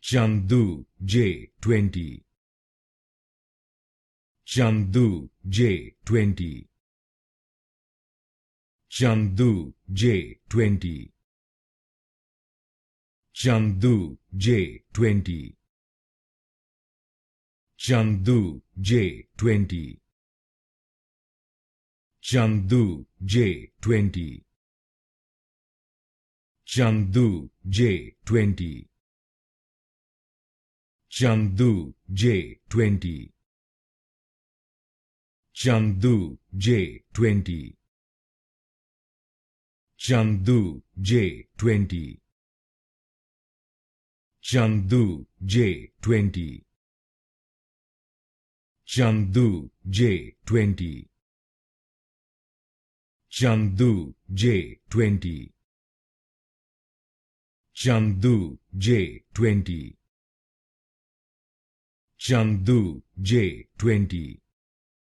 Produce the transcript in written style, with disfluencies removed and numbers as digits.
Chengdu J-20. Chengdu J-20. Chengdu J-20. Chengdu J-20. Chengdu J-20. Chengdu J-20. Chengdu J-20. Chengdu J-20. Chengdu J-20. Chengdu J-20. Chengdu J-20. Chengdu J-20. Chengdu J-20. Chengdu J-20. Chengdu J-20.